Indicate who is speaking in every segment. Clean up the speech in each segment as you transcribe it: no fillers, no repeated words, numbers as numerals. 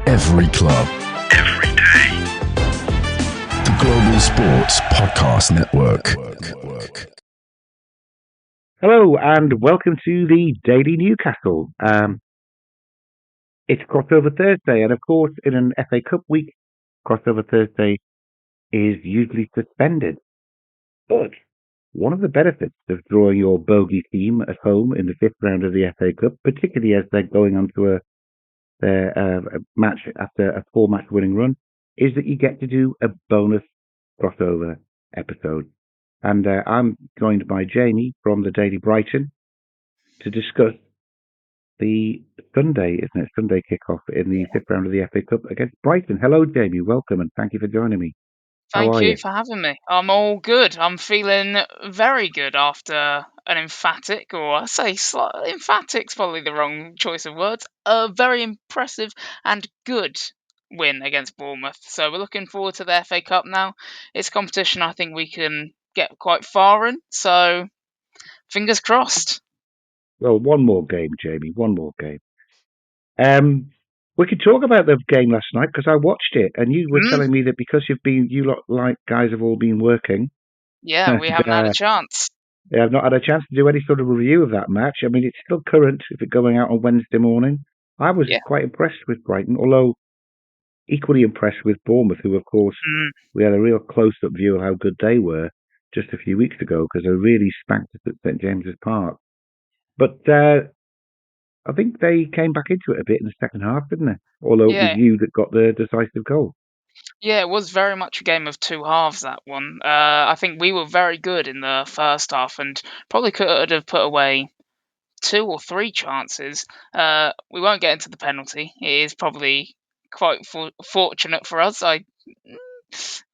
Speaker 1: Every club.
Speaker 2: Every day.
Speaker 1: The Global Sports Podcast Network.
Speaker 3: Hello and welcome to the Daily Newcastle. It's Crossover Thursday, and of course, in an FA Cup week, Crossover Thursday is usually suspended. But one of the benefits of drawing your bogey team at home in the fifth round of the FA Cup, particularly as they're going on to a match after a 4-match winning run, is that you get to do a bonus crossover episode. And I'm joined by Jamie from the Daily Brighton to discuss the Sunday kickoff in the fifth round of the FA Cup against Brighton. Hello, Jamie. Welcome, and thank you for joining me.
Speaker 4: Thank you for having me. I'm all good. I'm feeling very good after an emphatic, or I say emphatic's probably the wrong choice of words, a very impressive and good win against Bournemouth. So we're looking forward to the FA Cup now. It's a competition I think we can get quite far in, so fingers crossed.
Speaker 3: Well, one more game, Jamie. One more game. We could talk about the game last night because I watched it, and you were telling me that because you lot like guys have all been working.
Speaker 4: Yeah, we haven't had a chance.
Speaker 3: Yeah, I've not had a chance to do any sort of review of that match. I mean, it's still current if it's going out on Wednesday morning. I was quite impressed with Brighton, although equally impressed with Bournemouth, who, of course, we had a real close-up view of how good they were just a few weeks ago because they really spanked us at St James's Park. But I think they came back into it a bit in the second half, didn't they? Although it was you that got the decisive goal.
Speaker 4: Yeah, it was very much a game of two halves, that one. I think we were very good in the first half and probably could have put away 2 or 3 chances. We won't get into the penalty. It is probably quite fortunate for us. I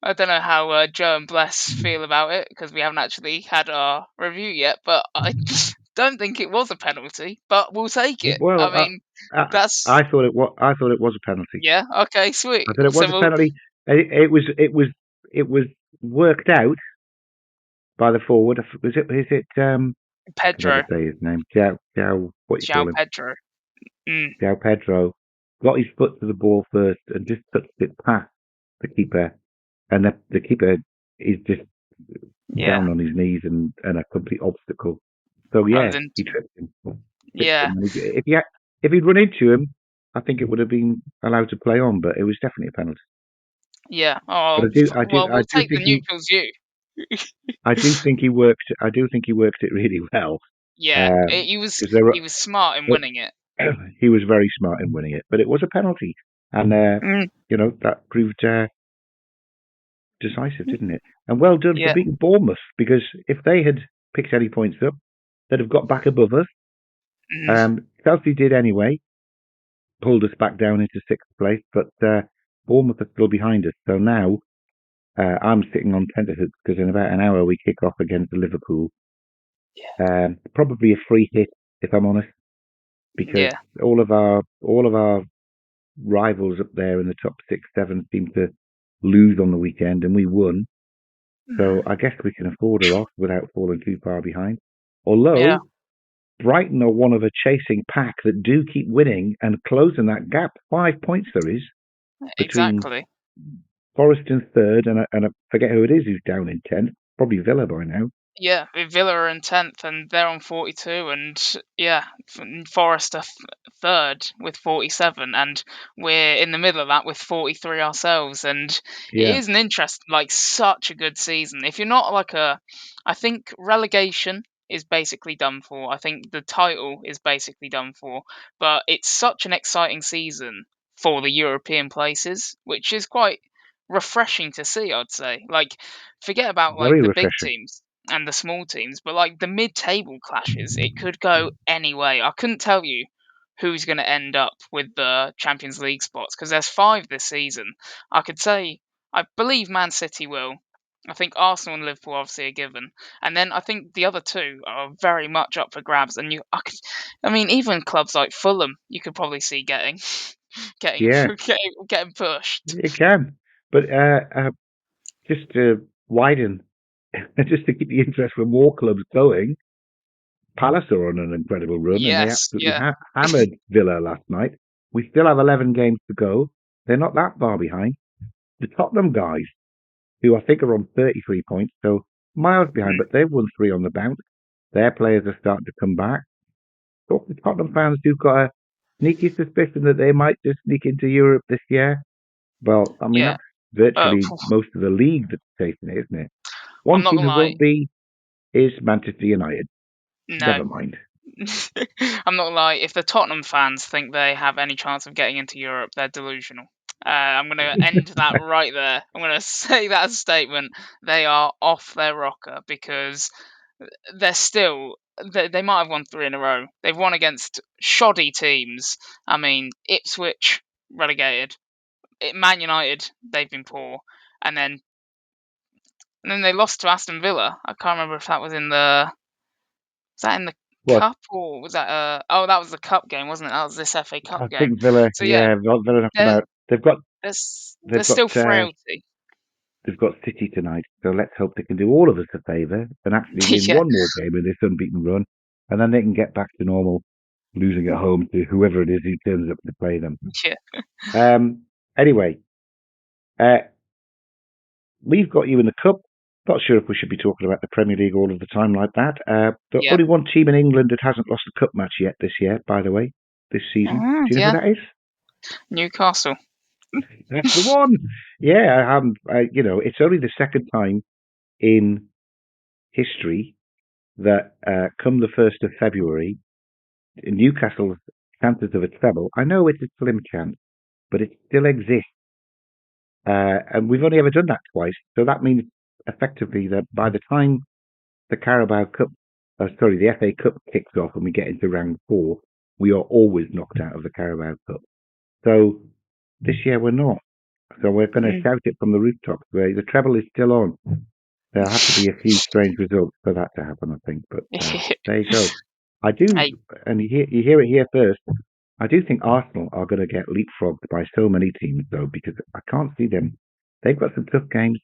Speaker 4: don't know how Joe and Bless feel about it because we haven't actually had our review yet, but I don't think it was a penalty, but we'll take it.
Speaker 3: Well,
Speaker 4: I mean,
Speaker 3: I thought it was a penalty.
Speaker 4: Yeah. Okay. Sweet.
Speaker 3: I thought it was a penalty. It was worked out by the forward. Is it
Speaker 4: Pedro?
Speaker 3: I never say his name. João. What you call him?
Speaker 4: Pedro.
Speaker 3: João Pedro got his foot to the ball first and just touched it past the keeper, and the keeper is just down on his knees and a complete obstacle. So he tripped him. If he'd run into him, I think it would have been allowed to play on, but it was definitely a penalty.
Speaker 4: Yeah. Oh, we'll take the neutral's view.
Speaker 3: I do think he worked it really well.
Speaker 4: Yeah, he was smart in winning it.
Speaker 3: He was very smart in winning it, but it was a penalty, and that proved decisive, didn't it? And well done for beating Bournemouth, because if they had picked any points up, they'd have got back above us. Chelsea did anyway, pulled us back down into 6th place, but Bournemouth are still behind us. So now I'm sitting on tenterhooks because in about an hour we kick off against Liverpool. Probably a free hit, if I'm honest, because all of our rivals up there in the top 6, 7 seem to lose on the weekend, and we won. So I guess we can afford a loss without falling too far behind. Although Brighton are one of a chasing pack that do keep winning and closing that gap. 5 points there is between Forest in 3rd, and I forget who it is who's down in 10th. Probably Villa by now.
Speaker 4: Yeah, Villa are in 10th and they're on 42, and Forest are 3rd with 47, and we're in the middle of that with 43 ourselves. And it is an such a good season. If you're not I think relegation is basically done for. I think the title is basically done for, but it's such an exciting season for the European places, which is quite refreshing to see, I'd say. Forget about the big teams and the small teams, but the mid-table clashes, it could go any way. I couldn't tell you who's going to end up with the Champions League spots because there's 5 this season. I could say I believe Man City will. I think Arsenal and Liverpool obviously are given, and then I think the other 2 are very much up for grabs. And even clubs like Fulham, you could probably see getting pushed.
Speaker 3: It can, but just to widen. Just to keep the interest for more clubs going, Palace are on an incredible run, and they absolutely hammered Villa last night. We still have 11 games to go. they're not that far behind. The Tottenham guys, who I think are on 33 points, so miles behind, but they've won 3 on the bounce. Their players are starting to come back. Talk to Tottenham fans who've got a sneaky suspicion that they might just sneak into Europe this year. Well, I mean, that's virtually most of the league that's chasing it, isn't it? One team who won't be is Manchester United.
Speaker 4: No.
Speaker 3: Never mind.
Speaker 4: I'm not gonna lie. If the Tottenham fans think they have any chance of getting into Europe, they're delusional. I'm going to end that right there. I'm going to say that as a statement. They are off their rocker because they're still. They might have won 3 in a row. They've won against shoddy teams. I mean, Ipswich relegated. Man United, they've been poor, and then they lost to Aston Villa. I can't remember if that was in the. Was that in the cup or was that? Oh, that was the cup game, wasn't it? That was this FA Cup game.
Speaker 3: I think Villa.
Speaker 4: So
Speaker 3: Villa have come out.
Speaker 4: There's still frailty.
Speaker 3: They've got City tonight, so let's hope they can do all of us a favour and actually win one more game in this unbeaten run, and then they can get back to normal, losing at home to whoever it is who turns up to play them.
Speaker 4: Yeah.
Speaker 3: Anyway, we've got you in the cup. Not sure if we should be talking about the Premier League all of the time like that. But only one team in England that hasn't lost a cup match yet this season. Do you know who that is?
Speaker 4: Newcastle.
Speaker 3: That's the one. Yeah, it's only the second time in history that come the 1st of February, Newcastle's chances of a treble, I know it's a slim chance, but it still exists. And we've only ever done that twice. So that means effectively that by the time the the FA Cup kicks off and we get into round 4, we are always knocked out of the Carabao Cup. So this year we're not. So we're going to shout it from the rooftops. Where the treble is still on. There'll have to be a few strange results for that to happen, I think. But there you go. I do, and you hear it here first. I do think Arsenal are going to get leapfrogged by so many teams, though, because I can't see them. They've got some tough games,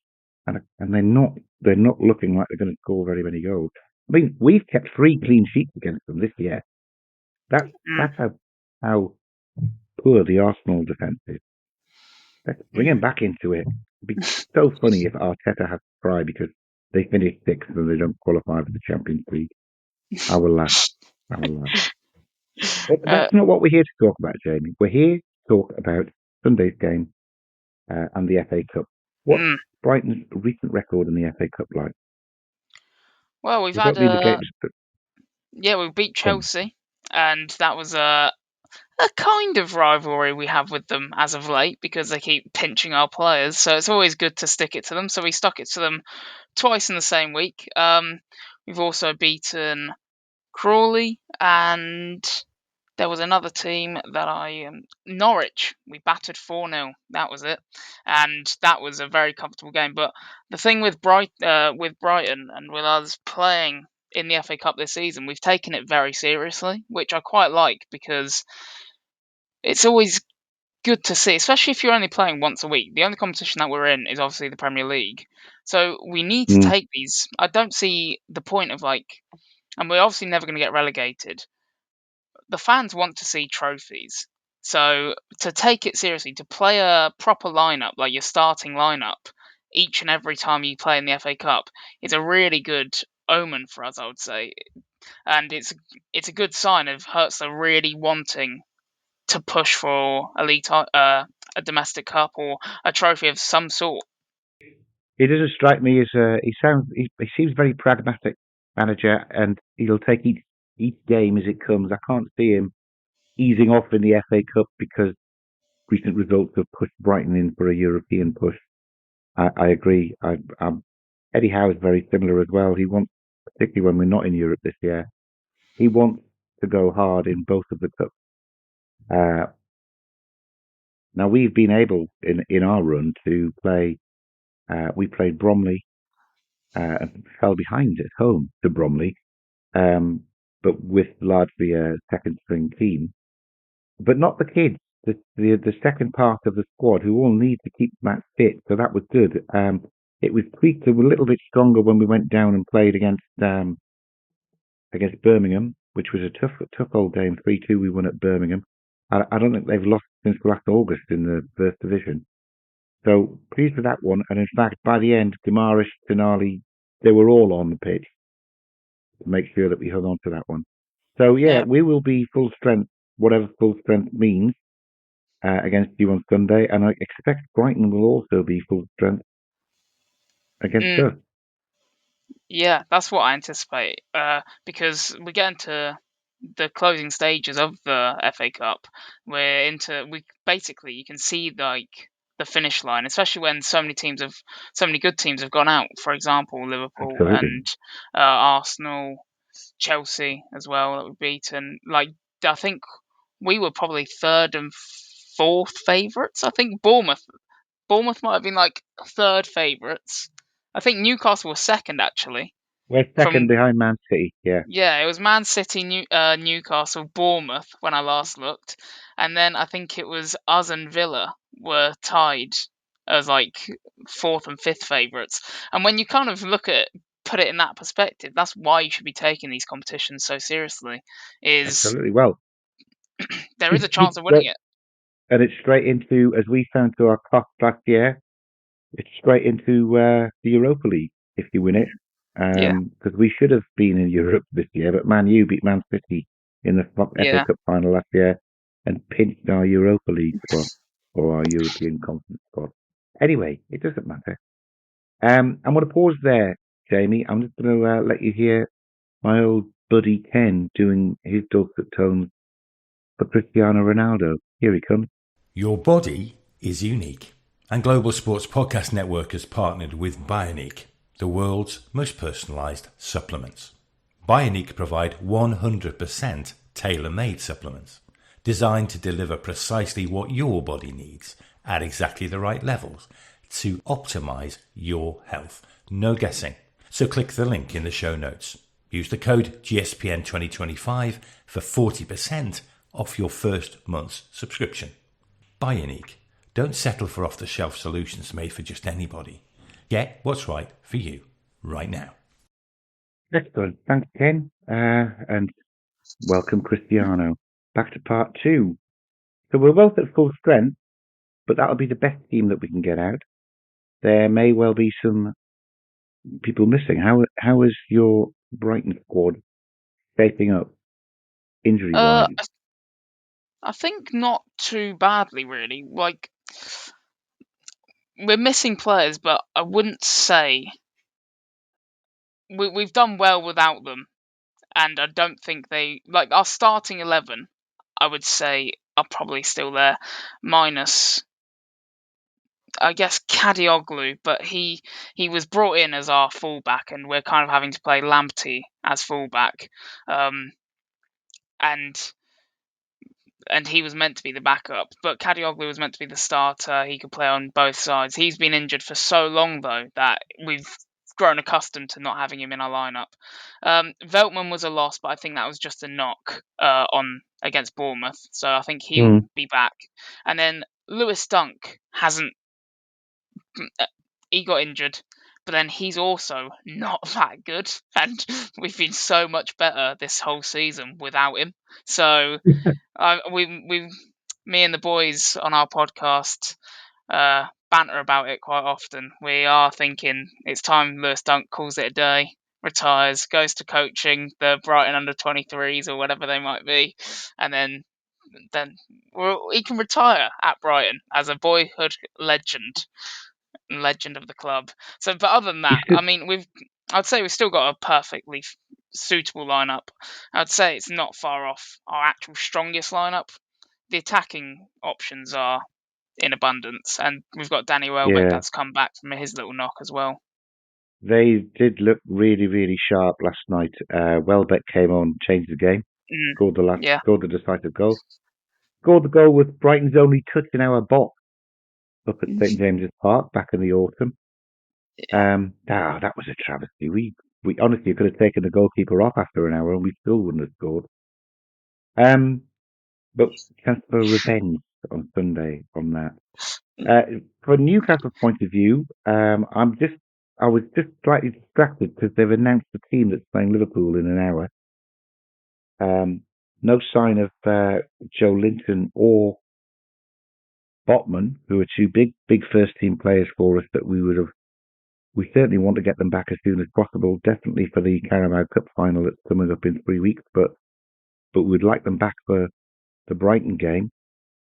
Speaker 3: and they're not looking like they're going to score very many goals. I mean, we've kept 3 clean sheets against them this year. That's how poor the Arsenal defence is. Let's bring him back into it. It'd be so funny if Arteta has to cry because they finish 6th and they don't qualify for the Champions League. I will laugh. But that's not what we're here to talk about, Jamie. We're here to talk about Sunday's game and the FA Cup. What's Brighton's recent record in the FA Cup like?
Speaker 4: Well, we beat Chelsea, and that was a kind of rivalry we have with them as of late because they keep pinching our players. So it's always good to stick it to them. So we stuck it to them twice in the same week. We've also beaten Crawley, and there was another team that Norwich. We battered 4-0. That was it, and that was a very comfortable game. But the thing with Brighton and with us playing in the FA Cup this season, we've taken it very seriously, which I quite like because it's always good to see, especially if you're only playing once a week. The only competition that we're in is obviously the Premier League. So we need to take these. I don't see the point of and we're obviously never going to get relegated. The fans want to see trophies. So to take it seriously, to play a proper lineup, like your starting lineup, each and every time you play in the FA Cup, is a really good omen for us, I would say. And it's a good sign of Hertz really wanting to push for a domestic cup or a trophy of some sort.
Speaker 3: He doesn't strike me as he seems very pragmatic manager, and he'll take each game as it comes. I can't see him easing off in the FA Cup because recent results have pushed Brighton in for a European push. I agree. Eddie Howe is very similar as well. He wants, particularly when we're not in Europe this year, he wants to go hard in both of the cups. Now we've been able in our run to play. We played Bromley and fell behind at home to Bromley, but with largely a second string team, but not the kids. The second part of the squad who all need to keep match fit. So that was good. It was tweaked a little bit stronger when we went down and played against Birmingham, which was a tough old game. 3-2 we won at Birmingham. I don't think they've lost since last August in the First Division. So pleased with that one. And in fact, by the end, Damaris, Tenali, they were all on the pitch to make sure that we hung on to that one. So yeah, we will be full strength, whatever full strength means, against you on Sunday. And I expect Brighton will also be full strength against us.
Speaker 4: Yeah, that's what I anticipate. Because we get into the closing stages of the FA Cup. We basically, you can see like the finish line, especially when so many good teams have gone out. For example, Liverpool and Arsenal, Chelsea as well that we beaten. Like, I think we were probably third and fourth favourites. I think Bournemouth might have been like third favourites. I think Newcastle was second actually.
Speaker 3: We're second behind Man City.
Speaker 4: Yeah, it was Man City, Newcastle, Bournemouth when I last looked, and then I think it was us and Villa were tied as like fourth and fifth favourites. And when you kind of put it in that perspective, that's why you should be taking these competitions so seriously.
Speaker 3: Absolutely. Well,
Speaker 4: there is a chance of winning it.
Speaker 3: And it's straight into, as we found through our class last year, it's straight into the Europa League if you win it. Because we should have been in Europe this year, but Man U beat Man City in the FA Cup final last year and pinched our Europa League spot or our European Conference spot. Anyway, it doesn't matter. I'm going to pause there, Jamie. I'm just going to let you hear my old buddy Ken doing his dulcet tones for Cristiano Ronaldo. Here he comes.
Speaker 2: Your body is unique, and Global Sports Podcast Network has partnered with Bioniq, the world's most personalised supplements. Bioniq provide 100% tailor-made supplements, designed to deliver precisely what your body needs at exactly the right levels to optimise your health. No guessing. So click the link in the show notes. Use the code GSPN 2025 for 40% off your first month's subscription. Bioniq. Don't settle for off-the-shelf solutions made for just anybody. Get what's right for you right now.
Speaker 3: Excellent. Thanks, Ken. And welcome, Cristiano. Back to part 2. So we're both at full strength, but that'll be the best team that we can get out. There may well be some people missing. How is your Brighton squad shaping up, injury-wise?
Speaker 4: I think not too badly, really. Like, we're missing players, but I wouldn't say we've done well without them. And I don't think our starting 11, I would say, are probably still there, minus, I guess, Kadioglu, but he was brought in as our fullback, and we're kind of having to play Lamptey as fullback. And he was meant to be the backup, but Kadioglu was meant to be the starter. He could play on both sides. He's been injured for so long, though, that we've grown accustomed to not having him in our lineup. Veltman was a loss, but I think that was just a knock on against Bournemouth, so I think he'll be back. And then Lewis Dunk he got injured, but then he's also not that good, and we've been so much better this whole season without him. So me and the boys on our podcast banter about it quite often. We are thinking it's time Lewis Dunk calls it a day, retires, goes to coaching the Brighton under-23s or whatever they might be, and then he can retire at Brighton as a boyhood legend of the club. So, but other than that, I mean, I'd say we've still got a perfectly suitable lineup. I'd say it's not far off our actual strongest lineup. The attacking options are in abundance, and we've got Danny Welbeck that's come back from his little knock as well.
Speaker 3: They did look really, really sharp last night. Welbeck came on, changed the game, scored the decisive goal. Scored the goal with Brighton's only touch in our box up at St James's Park back in the autumn. That was a travesty. We honestly could have taken the goalkeeper off after an hour and we still wouldn't have scored. But chance for revenge on Sunday from that. From Newcastle's point of view, I was just slightly distracted because they've announced the team that's playing Liverpool in an hour. No sign of Joe Linton or Botman, who are two big first team players for us that we certainly want to get them back as soon as possible. Definitely for the Carabao Cup final that's coming up in 3 weeks, but we'd like them back for the Brighton game.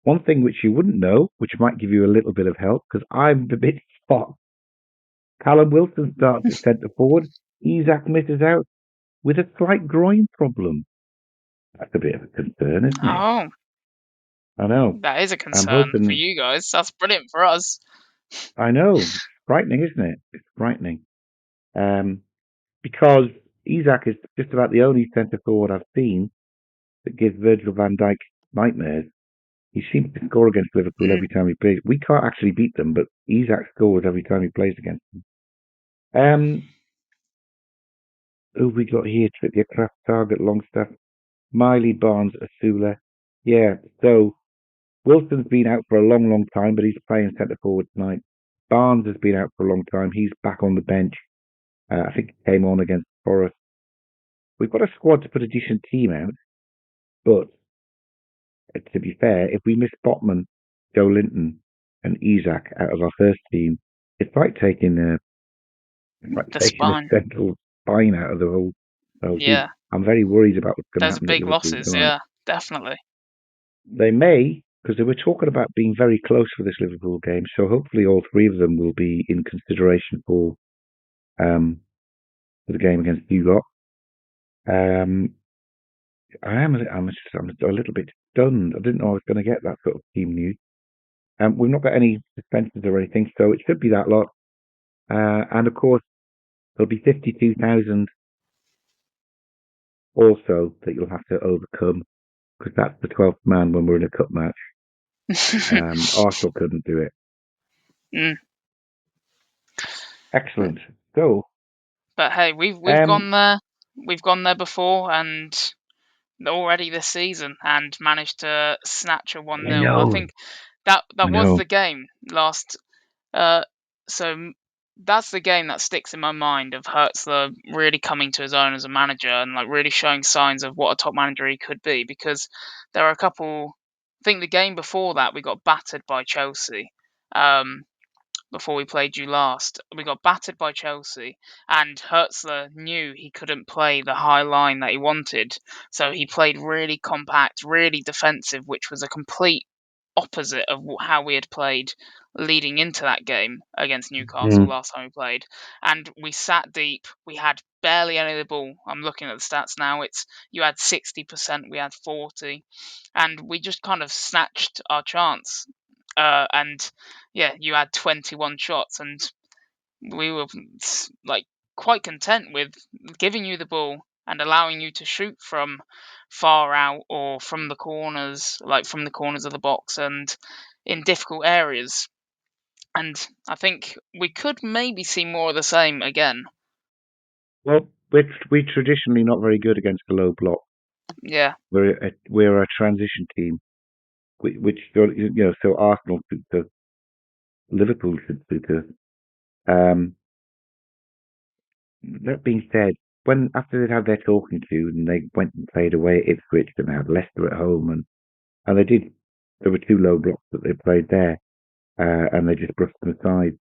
Speaker 3: One thing which you wouldn't know, which might give you a little bit of help, because I'm a bit shocked. Callum Wilson starts at centre forward. Isak misses out with a slight groin problem. That's a bit of a concern, isn't it?
Speaker 4: Oh,
Speaker 3: I know.
Speaker 4: that is a concern for you guys. That's brilliant for us.
Speaker 3: I know. It's frightening, isn't it? It's frightening. Because Isak is just about the only centre forward I've seen that gives Virgil van Dijk nightmares. He seems to score against Liverpool every time he plays. We can't actually beat them, but Isak scores every time he plays against them. Who have we got here? Trippier, Kraft, Target, Longstaff, Miley, Barnes, Asula. Yeah, so Wilson's been out for a long time, but he's playing centre forward tonight. Barnes has been out for a long time. He's back on the bench. I think he came on against Forest. We've got a squad to put a decent team out, but to be fair, if we miss Botman, Joe Linton, and Isak out of our first team, it's like taking a central spine out of the whole team. I'm very worried about what's going to happen.
Speaker 4: There's big losses, tonight. Definitely.
Speaker 3: They may, because they were talking about being very close for this Liverpool game, so hopefully all three of them will be in consideration for the game against Bioniq. I'm a little bit stunned. I didn't know I was going to get that sort of team news. We've not got any suspensions or anything, so it should be that lot. And of course, there'll be 52,000 also that you'll have to overcome, because that's the 12th man when we're in a cup match. Arsenal couldn't do it. Excellent. So,
Speaker 4: but hey, we've gone there. We've gone there before, and already this season, and managed to snatch a 1-0. I think that was the game last. So that's the game that sticks in my mind of Hertzler really coming to his own as a manager and like really showing signs of what a top manager he could be. Because there are a couple. I think the game before that we got battered by Chelsea. Before we played you last, we got battered by Chelsea, and Hertzler knew he couldn't play the high line that he wanted, so he played really compact, really defensive, which was a complete opposite of how we had played leading into that game against Newcastle last time we played. And we sat deep. We had barely any of the ball. I'm looking at the stats now. You had 60%, we had 40%, and we just kind of snatched our chance. And yeah, you had 21 shots, and we were like quite content with giving you the ball and allowing you to shoot from far out or from the corners, like from the corners of the box and in difficult areas. And I think we could maybe see more of the same again.
Speaker 3: Well, we're traditionally not very good against the low block.
Speaker 4: Yeah,
Speaker 3: we're a transition team, which so Arsenal to Liverpool should suit us. That being said, after they'd had their talking to and they went and played away at Ipswich and they had Leicester at home and there were two low blocks that they played there, and they just brushed them aside.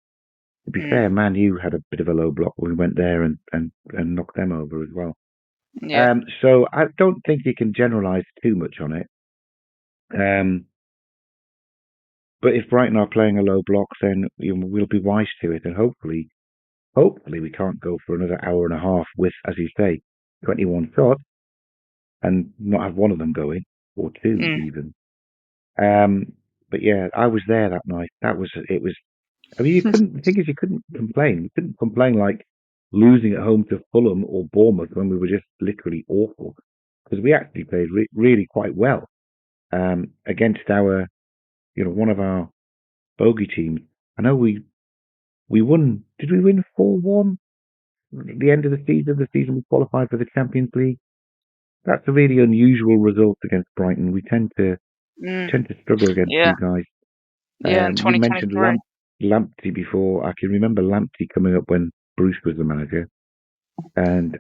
Speaker 3: To be fair, Man U had a bit of a low block. We went there and knocked them over as well.
Speaker 4: Yeah.
Speaker 3: So I don't think you can generalise too much on it. But if Brighton are playing a low block, then we'll be wise to it, and hopefully we can't go for another hour and a half with, as you say, 21 shots and not have one of them going, or two even. But yeah, I was there that night. I mean, the thing is, you couldn't complain. You couldn't complain like losing at home to Fulham or Bournemouth when we were just literally awful, because we actually played really quite well against our, one of our bogey teams. I know we won. Did we win 4-1 at the end of the season? The season we qualified for the Champions League. That's a really unusual result against Brighton. We tend to struggle against you guys.
Speaker 4: Yeah,
Speaker 3: you mentioned Lamptey before. I can remember Lamptey coming up when Bruce was the manager, and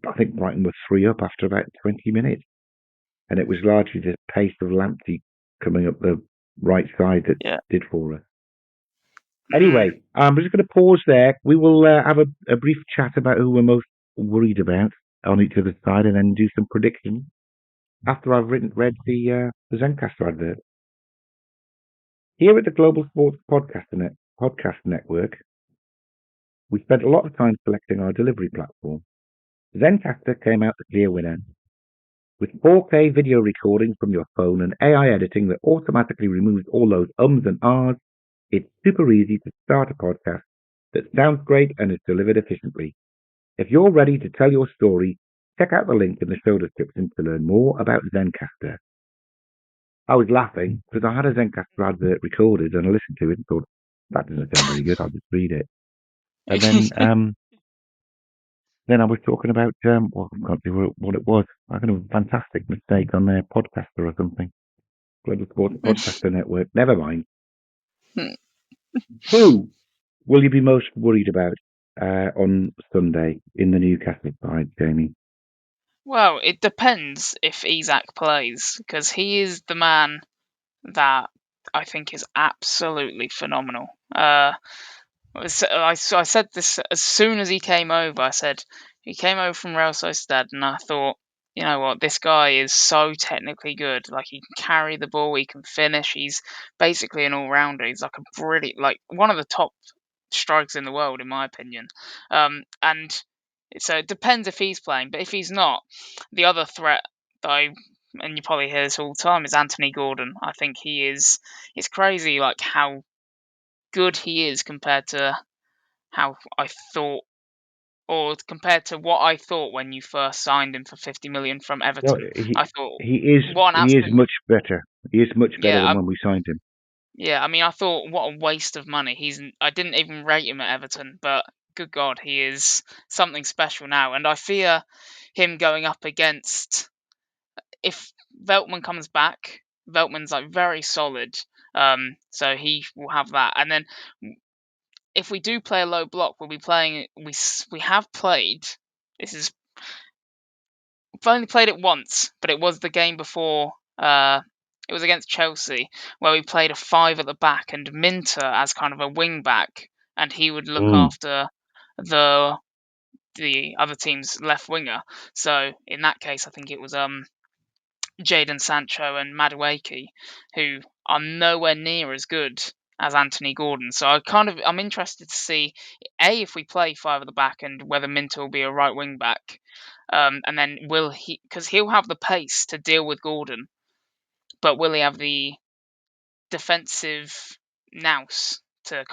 Speaker 3: I think Brighton were 3 up after about 20 minutes, and it was largely the pace of Lamptey coming up the right side that did for us.
Speaker 4: Mm.
Speaker 3: Anyway, I'm just going to pause there. We will have a brief chat about who we're most worried about on each other's side, and then do some predictions after I've read the Zencastr advert. Here at the Global Sports Podcast Network, we spent a lot of time selecting our delivery platform. Zencastr came out the clear winner. With 4K video recording from your phone and AI editing that automatically removes all those ums and ahs, it's super easy to start a podcast that sounds great and is delivered efficiently. If you're ready to tell your story, check out the link in the show description to learn more about Zencastr. I was laughing because I had a Zencastr advert recorded and I listened to it and thought, that doesn't sound very good, I'll just read it. And then I was talking about, I can't remember what it was. I think it was a fantastic mistake on their podcaster or something. Global Sports Podcaster Network. Never mind. Who will you be most worried about on Sunday in the Newcastle side, Jamie?
Speaker 4: Well, it depends if Isak plays, because he is the man that I think is absolutely phenomenal. I said this as soon as he came over. I said he came over from Real Sociedad, and I thought, you know what, this guy is so technically good. Like, he can carry the ball, he can finish. He's basically an all-rounder. He's like a brilliant, like one of the top strikers in the world, in my opinion. And so it depends if he's playing, but if he's not, the other threat that and you probably hear this all the time, is Anthony Gordon. I think it's crazy, like how good he is compared to how I thought, or compared to what I thought when you first signed him for 50 million from Everton.
Speaker 3: No,
Speaker 4: I thought
Speaker 3: he is much better. He is much better than when we signed him.
Speaker 4: Yeah, I mean, I thought, what a waste of money. I didn't even rate him at Everton, but good God, he is something special now. And I fear him going up against, if Veltman comes back, Veltman's like very solid. So he will have that. And then if we do play a low block, we'll be playing. We have played. We've only played it once, but it was the game before. It was against Chelsea, where we played a 5 at the back and Minter as kind of a wing back, and he would look after the other team's left winger. So in that case, I think it was Jadon Sancho and Madueke, who are nowhere near as good as Anthony Gordon. So I'm interested to see if we play 5 at the back and whether Minter will be a right wing back, and then will he, because he'll have the pace to deal with Gordon, but will he have the defensive nous to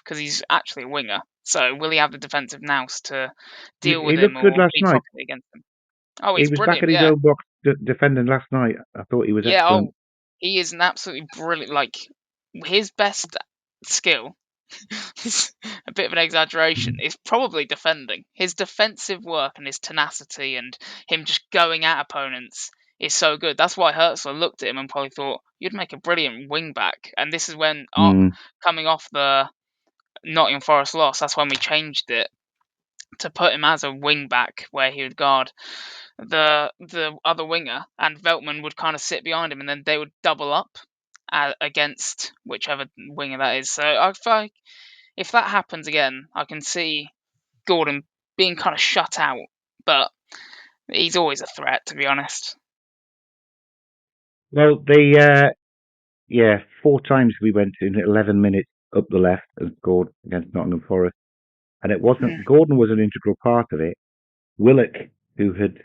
Speaker 4: because he's actually a winger. So will he have the defensive nous to deal with
Speaker 3: He
Speaker 4: him
Speaker 3: looked good
Speaker 4: or
Speaker 3: last
Speaker 4: be
Speaker 3: night.
Speaker 4: properly against him? Oh,
Speaker 3: He
Speaker 4: he's
Speaker 3: was back
Speaker 4: brilliant,
Speaker 3: at his
Speaker 4: yeah.
Speaker 3: own box defending last night. I thought he was excellent.
Speaker 4: He is an absolutely brilliant. Like, his best skill is a bit of an exaggeration. Is probably defending. His defensive work and his tenacity and him just going at opponents is so good. That's why Herzl looked at him and probably thought, you'd make a brilliant wing back. And this is when, coming off the Nottingham Forest loss, that's when we changed it to put him as a wing back, where he would guard the other winger, and Veltman would kind of sit behind him, and then they would double up against whichever winger that is. So I feel like if that happens again, I can see Gordon being kind of shut out, but he's always a threat, to be honest.
Speaker 3: Well, 4 times we went in 11 minutes up the left and scored against Nottingham Forest. And it wasn't, Gordon was an integral part of it. Willock, who had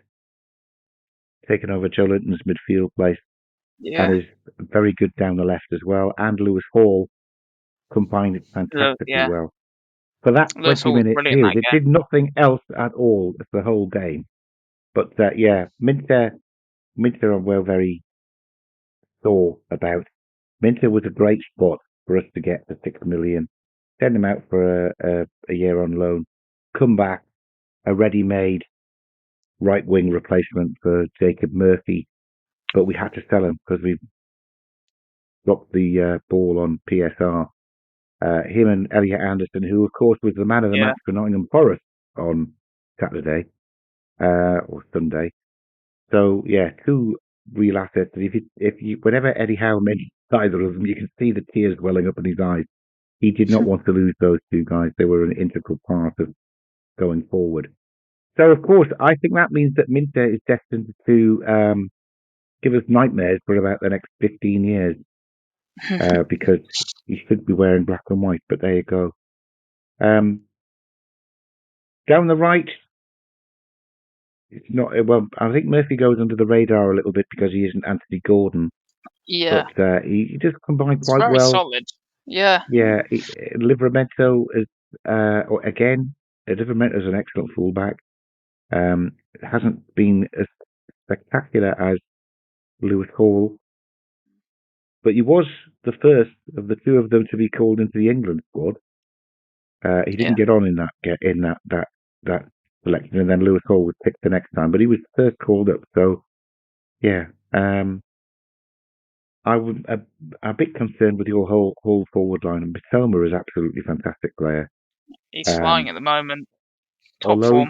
Speaker 3: taken over Joe Linton's midfield place, and is very good down the left as well. And Lewis Hall combined it fantastically well. For that 20-minute period, it did nothing else at all the whole game. But Minter we're very sore about. Minter was a great spot for us to get the 6 million. Send him out for a year on loan. Come back, a ready-made right wing replacement for Jacob Murphy. But we had to sell him because we dropped the ball on PSR. Him and Elliot Anderson, who of course was the man of the match for Nottingham Forest on Saturday or Sunday. So 2 real assets. If you whenever Eddie Howe either of them. You can see the tears welling up in his eyes. He did not want to lose those two guys. They were an integral part of going forward. So, of course, I think that means that Minter is destined to give us nightmares for about the next 15 years because he should be wearing black and white. But there you go. Down the right, it's not well. I think Murphy goes under the radar a little bit because he isn't Anthony Gordon.
Speaker 4: Yeah.
Speaker 3: But he just combined
Speaker 4: It's
Speaker 3: quite
Speaker 4: very
Speaker 3: well.
Speaker 4: solid. Yeah.
Speaker 3: Yeah, Livramento is again. Livramento is an excellent fullback. It hasn't been as spectacular as Lewis Hall, but he was the first of the two of them to be called into the England squad. He didn't get on in that selection, and then Lewis Hall was picked the next time, but he was first called up. So yeah, I was a bit concerned with your whole forward line, and Bitoma is an absolutely fantastic player.
Speaker 4: He's flying at the moment. Top
Speaker 3: Although
Speaker 4: form.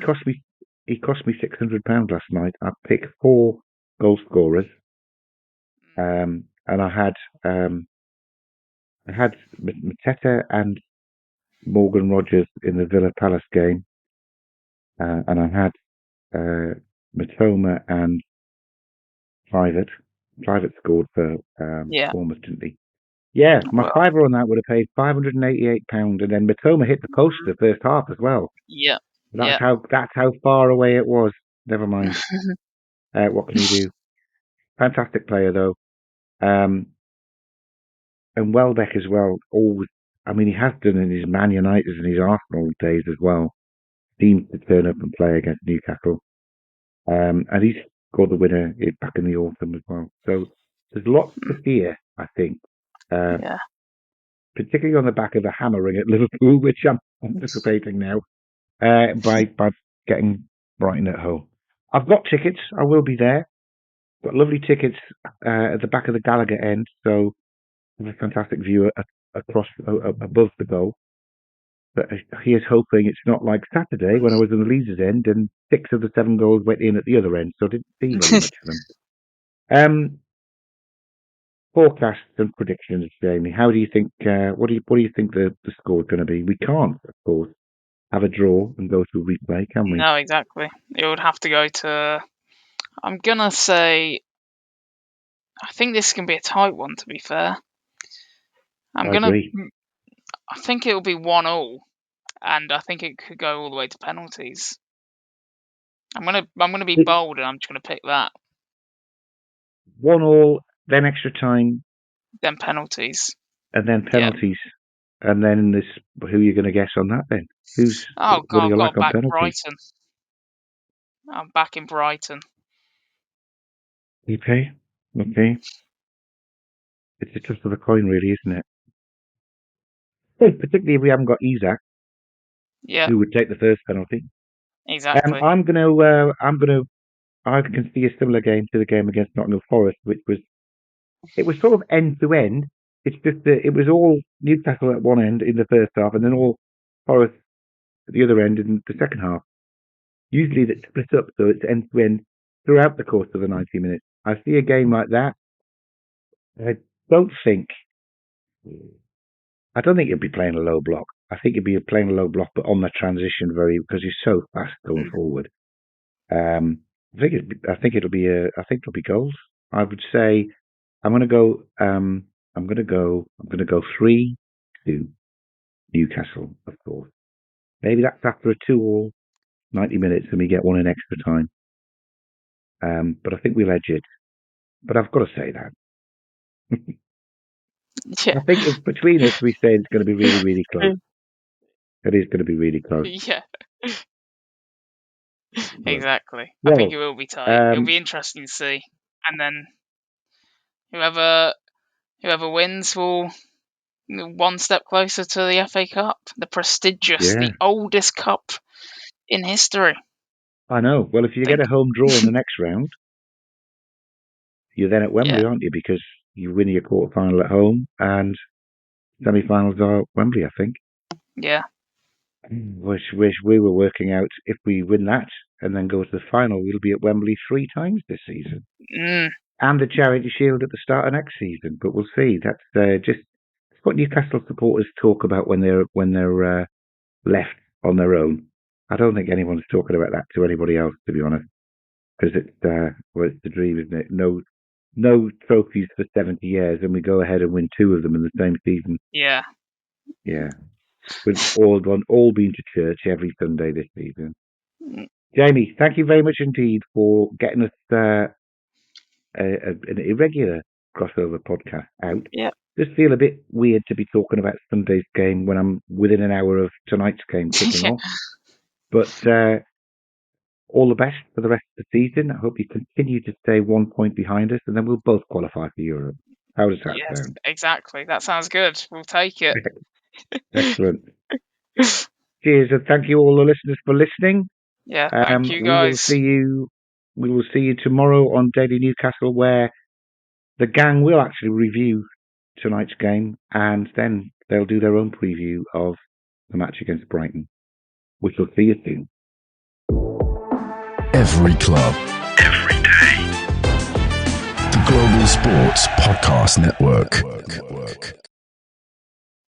Speaker 3: he cost me £600 last night. I picked 4 goal scorers, and I had Mateta and Morgan Rogers in the Villa Palace game, and I had Matoma and Private. Private scored for Bournemouth, didn't he? Yeah, my fiver on that would have paid £588, and then Matoma hit the post the first half as well.
Speaker 4: Yeah.
Speaker 3: That's how far away it was. Never mind. What can you do? Fantastic player though. And Welbeck as well. Always, I mean, he has done in his Man United and his Arsenal days as well. Seems to turn up and play against Newcastle. And he's scored the winner back in the autumn as well. So there's lots to fear, I think. Particularly on the back of the hammering at Liverpool, which I'm anticipating now by getting Brighton at home. I've got tickets. I will be there. Got lovely tickets at the back of the Gallagher end, so there's a fantastic view across above the goal. But he is hoping it's not like Saturday when I was in the Leeds end and 6 of the 7 goals went in at the other end, so I didn't see very much of them. Forecasts and predictions, Jamie. How do you think? What do you think the score is going to be? We can't, of course, have a draw and go to a replay, can we?
Speaker 4: No, exactly. It would have to go to. I'm gonna say. I think this can be a tight one. To be fair,
Speaker 3: I agree.
Speaker 4: I think it'll be 1-1, and I think it could go all the way to penalties. I'm gonna be bold, and I'm just gonna pick that.
Speaker 3: 1-1, then extra time,
Speaker 4: then penalties,
Speaker 3: and then penalties, and then this. Who are you going to guess on that then?
Speaker 4: What
Speaker 3: do you like on penalties?
Speaker 4: Brighton. I'm back in Brighton.
Speaker 3: Okay. It's a toss of the coin, really, isn't it? Particularly if we haven't got Isak, who would take the first penalty.
Speaker 4: Exactly.
Speaker 3: I can see a similar game to the game against Nottingham Forest, which was sort of end to end. It's just that it was all Newcastle at one end in the first half, and then all Forest at the other end in the second half. Usually that's split up, so it's end to end throughout the course of the 90 minutes. I see a game like that. I don't think he'll be playing a low block. I think he'll be playing a low block, but on the transition because he's so fast going forward. I think it'll be goals. I would say I'm going to go 3-2 Newcastle, of course. Maybe that's after a 2-2, 90 minutes, and we get one in extra time. But I think we'll edge it. But I've got to say that. I think if between us we say it's going to be really, really close. It is going to be really close.
Speaker 4: Yeah. Exactly. I think it will be tight. It'll be interesting to see. And then whoever wins will one step closer to the FA Cup, the prestigious, the oldest cup in history.
Speaker 3: I know. Well, if you get a home draw in the next round, you're then at Wembley, aren't you? Because you win your quarter-final at home and semi-finals are at Wembley, I think.
Speaker 4: Yeah.
Speaker 3: Which we were working out, if we win that and then go to the final, we'll be at Wembley 3 times this season. and the Charity Shield at the start of next season. But we'll see. That's just what Newcastle supporters talk about when they're left on their own. I don't think anyone's talking about that to anybody else, to be honest, because it's the dream, isn't it? No trophies for 70 years, and we go ahead and win 2 of them in the same season.
Speaker 4: Yeah.
Speaker 3: We've all been to church every Sunday this season. Jamie, thank you very much indeed for getting us an irregular crossover podcast out.
Speaker 4: Yeah.
Speaker 3: Just feel a bit weird to be talking about Sunday's game when I'm within an hour of tonight's game kicking off. But all the best for the rest of the season. I hope you continue to stay 1 point behind us, and then we'll both qualify for Europe. How does that sound?
Speaker 4: Exactly. That sounds good. We'll take it.
Speaker 3: Excellent. Cheers, and thank you all the listeners for listening.
Speaker 4: Yeah, thank you guys.
Speaker 3: We will see you tomorrow on Daily Newcastle, where the gang will actually review tonight's game, and then they'll do their own preview of the match against Brighton, which will see you soon.
Speaker 1: Every club, every day. The Global Sports Podcast Network.